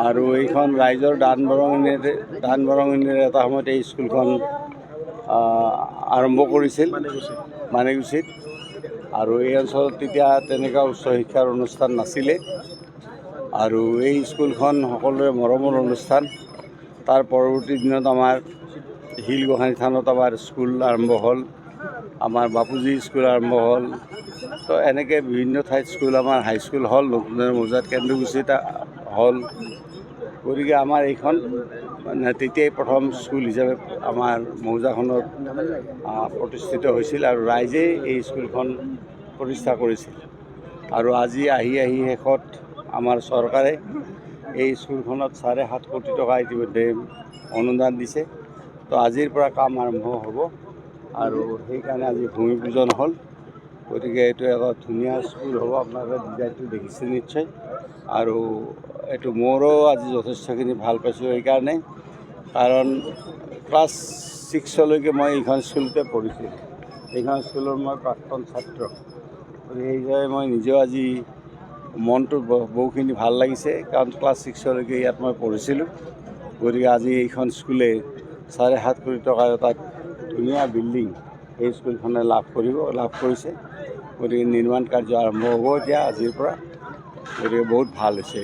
আৰু এইখন ৰাইজৰ দান বৰঙণিৰে এটা সময়ত এই স্কুলখন আৰম্ভ কৰিছিল মানেগুচিত। আৰু এই অঞ্চলত তেতিয়া তেনেকুৱা উচ্চ শিক্ষাৰ অনুষ্ঠান নাছিলে। আৰু এই স্কুলখন সকলোৰে মৰমৰ অনুষ্ঠান। তাৰ পৰৱৰ্তী দিনত আমাৰ শিলগোহাঁই থানত আমাৰ স্কুল আৰম্ভ হ'ল, আমাৰ বাপুজী স্কুল আৰম্ভ হ'ল। তো এনেকৈ বিভিন্ন ঠাইত স্কুল, আমাৰ হাইস্কুল হ'ল, নতুন মৌজাত কেন্দ্ৰগুচিত হ'ল। গতিকে আমাৰ এইখন মানে তেতিয়াই প্ৰথম স্কুল হিচাপে আমাৰ মৌজাখনত প্ৰতিষ্ঠিত হৈছিল আৰু ৰাইজেই এই স্কুলখন প্ৰতিষ্ঠা কৰিছিল। আৰু আজি আহি শেষত আমাৰ চৰকাৰে এই স্কুলখনত 7.5 কোটি টকা ইতিমধ্যে অনুদান দিছে। তো আজিৰ পৰা কাম আৰম্ভ হ'ব আৰু সেইকাৰণে আজি ভূমি পূজন হ'ল। গতিকে এইটো এটা ধুনীয়া স্কুল হ'ব, আপোনালোকে ডিজাইনটো দেখিছে নিশ্চয়। আৰু এইটো মোৰো আজি যথেষ্টখিনি ভাল পাইছোঁ এইকাৰণে, কাৰণ ক্লাছ 6লৈকে মই এইখন স্কুলতে পঢ়িছিলোঁ। এইখন স্কুলৰ মই প্ৰাক্তন ছাত্ৰ। গতিকে সেইদৰে মই নিজেও আজি মনটো বহুখিনি ভাল লাগিছে, কাৰণ ক্লাছ 6লৈকে ইয়াত মই পঢ়িছিলোঁ। গতিকে আজি এইখন স্কুলে 7.5 কোটি টকাৰ এটা ধুনীয়া বিল্ডিং এই স্কুলখনে লাভ কৰিছে। গতিকে নিৰ্মাণ কাৰ্য আৰম্ভ হ'ব এতিয়া আজিৰ পৰা। গতিকে বহুত ভাল হৈছে।